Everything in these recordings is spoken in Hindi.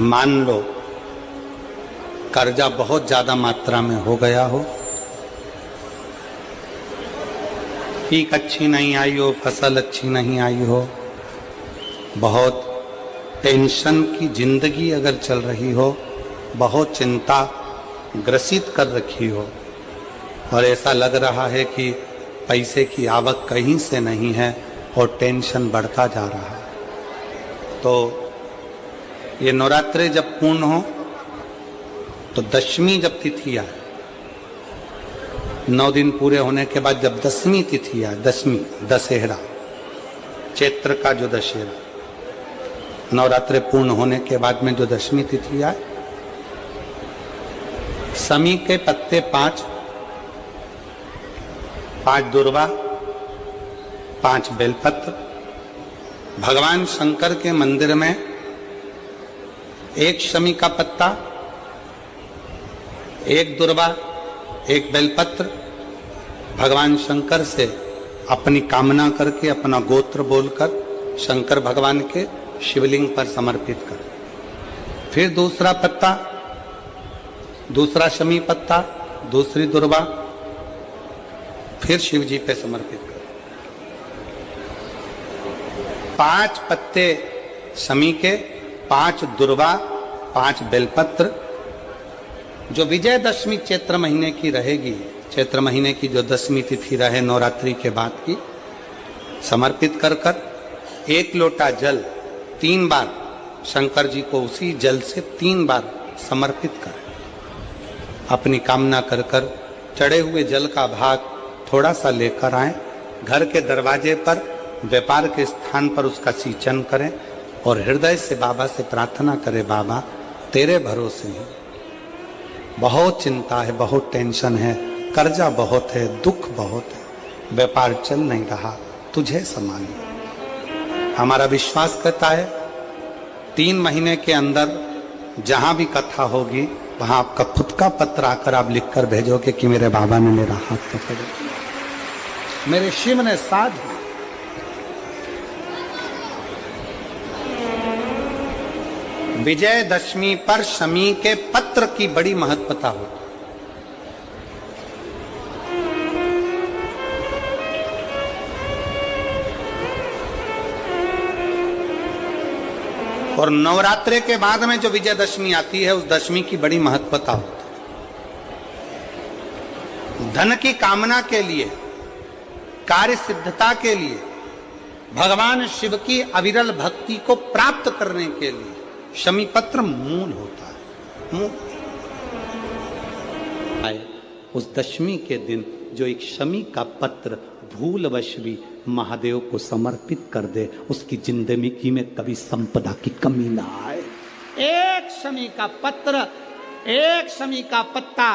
मान लो कर्जा बहुत ज्यादा मात्रा में हो गया हो, पीक अच्छी नहीं आई हो, फसल अच्छी नहीं आई हो, बहुत टेंशन की जिंदगी अगर चल रही हो, बहुत चिंता ग्रसित कर रखी हो और ऐसा लग रहा है कि पैसे की आवक कहीं से नहीं है और टेंशन बढ़ता जा रहा है, तो ये नवरात्रे जब पूर्ण हो तो दशमी जब तिथि आए, 9 दिन पूरे होने के बाद जब दसवीं तिथि आए, दसवीं दशहरा, चैत्र का जो दशहरा, नवरात्रे पूर्ण होने के बाद में जो दशमी तिथि आए, समी के पत्ते 5 दुर्वा, 5 बेलपत्र, भगवान शंकर के मंदिर में 1 शमी का पत्ता, 1 दुर्वा, 1 बेलपत्र, भगवान शंकर से अपनी कामना करके, अपना गोत्र बोलकर शंकर भगवान के शिवलिंग पर समर्पित करें। फिर दूसरा पत्ता, दूसरा शमी पत्ता, दूसरी दुर्वा, फिर शिव जी पे समर्पित करें। 5 पत्ते शमी के, 5 दुर्वा, 5 बेलपत्र, जो विजयदशमी चैत्र महीने की रहेगी, चैत्र महीने की जो दसवीं तिथि रहे नवरात्रि के बाद की, समर्पित कर कर 1 लोटा जल 3 बार शंकर जी को उसी जल से 3 बार समर्पित करें। अपनी कामना कर कर चढ़े हुए जल का भाग थोड़ा सा लेकर आए, घर के दरवाजे पर, व्यापार के स्थान पर उसका सिंचन करें और हृदय से बाबा से प्रार्थना करें, बाबा तेरे भरोसे हैं, बहुत चिंता है, बहुत टेंशन है, कर्जा बहुत है, दुख बहुत है, व्यापार चल नहीं रहा, तुझे संभालिए। हमारा विश्वास कहता है 3 महीने के अंदर जहां भी कथा होगी वहां आपका खुद का पत्र आकर आप लिखकर भेजोगे कि मेरे बाबा ने मेरा हाथ पकड़ लिया, मेरे शिव ने साथ दिया। विजयदशमी पर शमी के पत्र की बड़ी महत्वता होती है। और नवरात्रे के बाद में जो विजयदशमी आती है, उस दशमी की बड़ी महत्वता होती है। धन की कामना के लिए, कार्य सिद्धता के लिए, भगवान शिव की अविरल भक्ति को प्राप्त करने के लिए शमी पत्र मूल होता है। उस दशमी के दिन जो एक शमी का पत्र भूलवश भी महादेव को समर्पित कर दे, उसकी जिंदगी में कभी संपदा की कमी ना आए। 1 शमी का पत्र, 1 शमी का पत्ता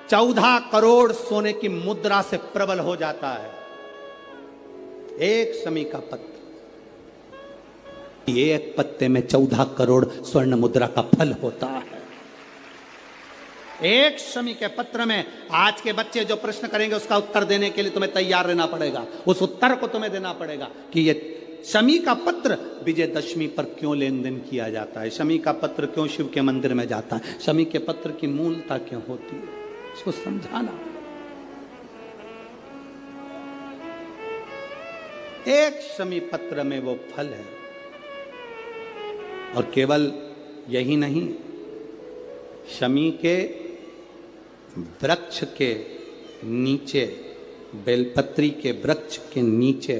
14 करोड़ सोने की मुद्रा से प्रबल हो जाता है। 1 शमी का पत्र, एक पत्ते में 14 करोड़ स्वर्ण मुद्रा का फल होता है। 1 शमी के पत्र में आज के बच्चे जो प्रश्न करेंगे उसका उत्तर देने के लिए तुम्हें तैयार रहना पड़ेगा। उस उत्तर को तुम्हें देना पड़ेगा कि ये शमी का पत्र विजयदशमी पर क्यों लेन देन किया जाता है, शमी का पत्र क्यों शिव के मंदिर में जाता है, शमी के पत्र की मूलता क्यों होती है, इसको समझाना। 1 शमी पत्र में वो फल है। और केवल यही नहीं, शमी के वृक्ष के नीचे, बेलपत्री के वृक्ष के नीचे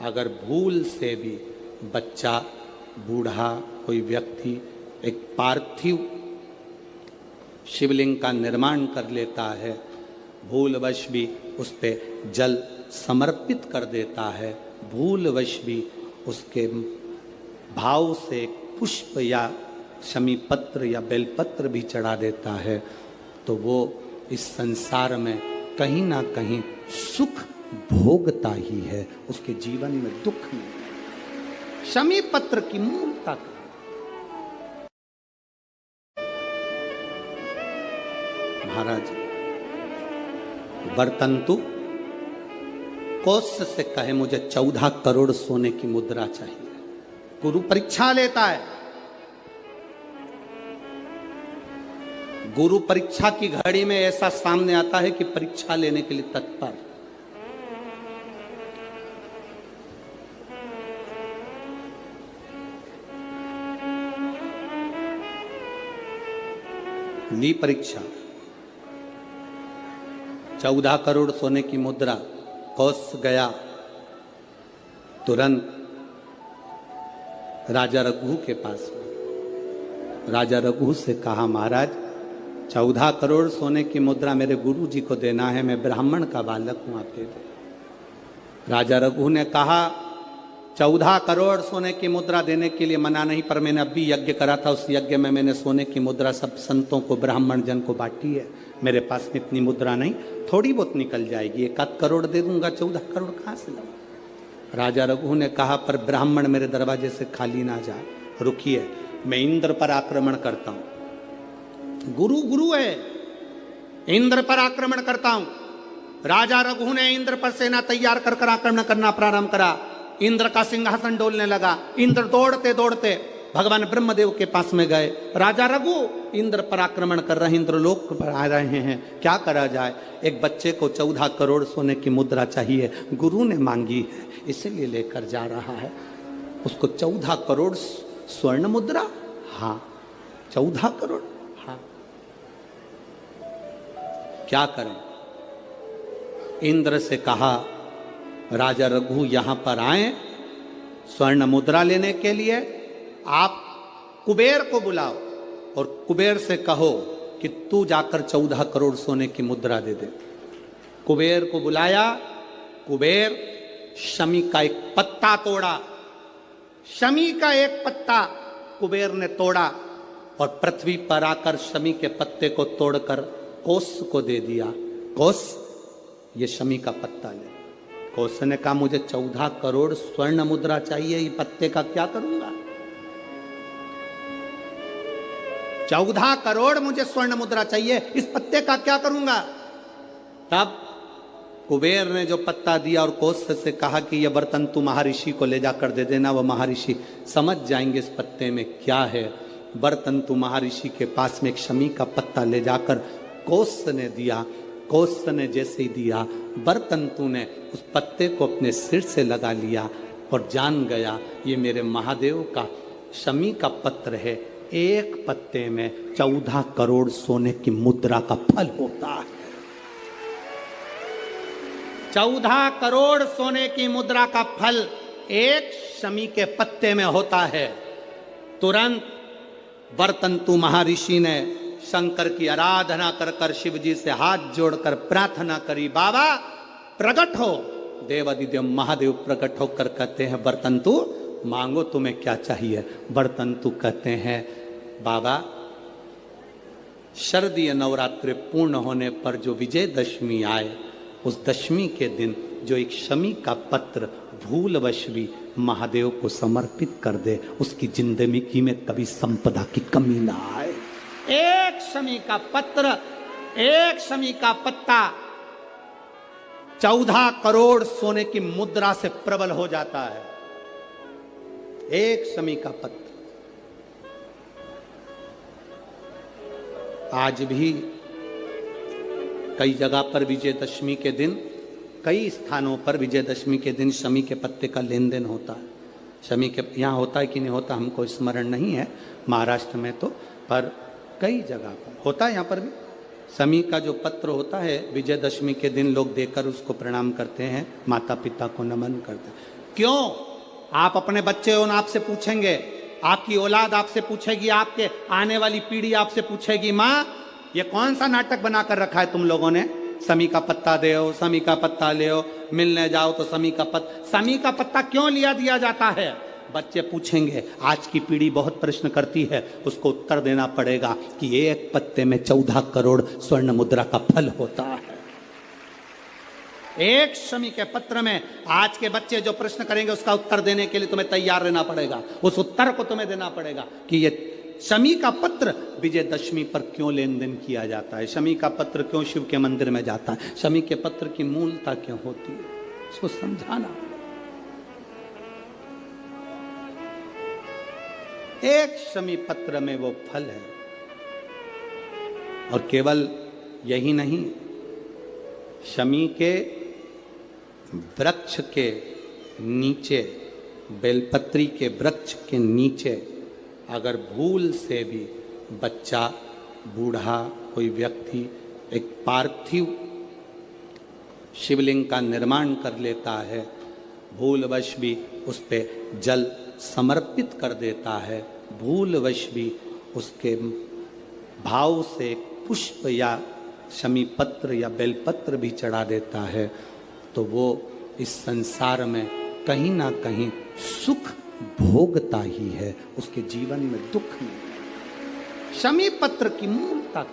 अगर भूल से भी बच्चा, बूढ़ा, कोई व्यक्ति एक पार्थिव शिवलिंग का निर्माण कर लेता है, भूलवश भी उस पे जल समर्पित कर देता है, भूलवश भी उसके भाव से पुष्प या शमी पत्र या बेलपत्र भी चढ़ा देता है, तो वो इस संसार में कहीं ना कहीं सुख भोगता ही है, उसके जीवन में दुख नहीं। शमी पत्र की मूलता महाराज वर्तंतु कौत्स से कहे मुझे 14 करोड़ सोने की मुद्रा चाहिए। गुरु परीक्षा लेता है गुरु परीक्षा की घड़ी में ऐसा सामने आता है कि परीक्षा लेने के लिए तत्पर। ली परीक्षा, 14 करोड़ सोने की मुद्रा, कौश गया तुरंत राजा रघु के पास में। राजा रघु से कहा, महाराज 14 करोड़ सोने की मुद्रा मेरे गुरु जी को देना है, मैं ब्राह्मण का बालक हूं, आप दे दो। राजा रघु ने कहा, 14 करोड़ सोने की मुद्रा देने के लिए मना नहीं, पर मैंने अभी यज्ञ करा था, उस यज्ञ में मैंने सोने की मुद्रा सब संतों को, ब्राह्मण जन को बांटी है। मेरे पास में इतनी मुद्रा नहीं, थोड़ी बहुत निकल जाएगी, 1 करोड़ दे दूंगा, 14 करोड़ कहां से लाऊं? राजा रघु ने कहा, पर ब्राह्मण मेरे दरवाजे से खाली ना जाए, रुकिए, मैं इंद्र पर आक्रमण करता हूं। गुरु गुरु है, इंद्र पर आक्रमण करता हूं। राजा रघु ने इंद्र पर सेना तैयार कर आक्रमण करना प्रारंभ करा। इंद्र का सिंहासन डोलने लगा। इंद्र दौड़ते दौड़ते भगवान ब्रह्मदेव के पास में गए। राजा रघु इंद्र पर आक्रमण कर रहे हैं, इंद्र लोक पर आ रहे हैं, क्या करा जाए? एक बच्चे को 14 करोड़ सोने की मुद्रा चाहिए, गुरु ने मांगी है, इसीलिए लेकर जा रहा है। उसको 14 करोड़ स्वर्ण मुद्रा, हाँ 14 करोड़, हाँ क्या करें? इंद्र से कहा, राजा रघु यहां पर आए स्वर्ण मुद्रा लेने के लिए, आप कुबेर को बुलाओ और कुबेर से कहो कि तू जाकर 14 करोड़ सोने की मुद्रा दे दे। कुबेर को बुलाया। कुबेर शमी का एक पत्ता तोड़ा। शमी का एक पत्ता कुबेर ने तोड़ा और पृथ्वी पर आकर शमी के पत्ते को तोड़कर कोस को दे दिया। कोस, ये शमी का पत्ता ले। कोस ने कहा, मुझे 14 करोड़ स्वर्ण मुद्रा चाहिए, ये पत्ते का क्या करूंगा? 14 करोड़ मुझे स्वर्ण मुद्रा चाहिए, इस पत्ते का क्या करूंगा? तब कुबेर ने जो पत्ता दिया और कोस से कहा कि यह बर्तन तू महर्षि को ले जाकर दे देना, वह महर्षि समझ जाएंगे इस पत्ते में क्या है। बर्तन तू महर्षि के पास में एक शमी का पत्ता ले जाकर कोस ने दिया। कोस ने जैसे ही दिया, बर्तन तू ने उस पत्ते को अपने सिर से लगा लिया और जान गया ये मेरे महादेव का शमी का पत्र है। एक पत्ते में 14 करोड़ सोने की मुद्रा का फल होता है। 14 करोड़ सोने की मुद्रा का फल एक शमी के पत्ते में होता है। तुरंत बर्तंतु महर्षि ने शंकर की आराधना कर कर शिव जी से हाथ जोड़कर प्रार्थना करी, बाबा प्रकट हो। देवादिदेव महादेव प्रकट होकर कहते हैं, बर्तंतु मांगो तुम्हें क्या चाहिए? बर्तंतु कहते हैं, बाबा शरदीय नवरात्रि पूर्ण होने पर जो विजयदशमी आए, उस दशमी के दिन जो एक शमी का पत्र भूलवश भी महादेव को समर्पित कर दे, उसकी जिंदगी में कभी संपदा की कमी ना आए। एक शमी का पत्र, एक शमी का पत्ता 14 करोड़ सोने की मुद्रा से प्रबल हो जाता है। एक शमी का पत्र। आज भी कई जगह पर विजयदशमी के दिन, कई स्थानों पर विजयदशमी के दिन शमी के पत्ते का लेन देन होता है। शमी के यहाँ होता है कि नहीं होता हमको स्मरण नहीं है, महाराष्ट्र में तो, पर कई जगह पर होता है। यहाँ पर भी शमी का जो पत्र होता है, विजयदशमी के दिन लोग देकर उसको प्रणाम करते हैं, माता पिता को नमन करते हैं। क्यों? आप अपने बच्चे हो, आपसे पूछेंगे, आपकी औलाद आपसे पूछेगी, आपके आने वाली पीढ़ी आपसे पूछेगी, माँ ये कौन सा नाटक बनाकर रखा है तुम लोगों ने? शमी का पत्ता दे, शमी का पत्ता ले, मिलने जाओ तो शमी का पत्ता। शमी का पत्ता क्यों लिया दिया जाता है? बच्चे पूछेंगे। आज की पीढ़ी बहुत प्रश्न करती है, उसको उत्तर देना पड़ेगा कि एक पत्ते में 14 करोड़ स्वर्ण मुद्रा का फल होता है। एक शमी के पत्र में आज के बच्चे जो प्रश्न करेंगे, उसका उत्तर देने के लिए तुम्हें तैयार रहना पड़ेगा। उस उत्तर को तुम्हें देना पड़ेगा कि ये शमी का पत्र विजयदशमी पर क्यों लेन देन किया जाता है, शमी का पत्र क्यों शिव के मंदिर में जाता है, शमी के पत्र की मूलता क्यों होती है, इसको समझाना। एक शमी पत्र में वो फल है। और केवल यही नहीं, शमी के वृक्ष के नीचे, बेलपत्री के वृक्ष के नीचे अगर भूल से भी बच्चा, बूढ़ा, कोई व्यक्ति एक पार्थिव शिवलिंग का निर्माण कर लेता है, भूलवश भी उस पे जल समर्पित कर देता है, भूलवश भी उसके भाव से पुष्प या शमी पत्र या बेलपत्र भी चढ़ा देता है, तो वो इस संसार में कहीं ना कहीं सुख भोगता ही है, उसके जीवन में दुख नहीं। शमी पत्र की मूलता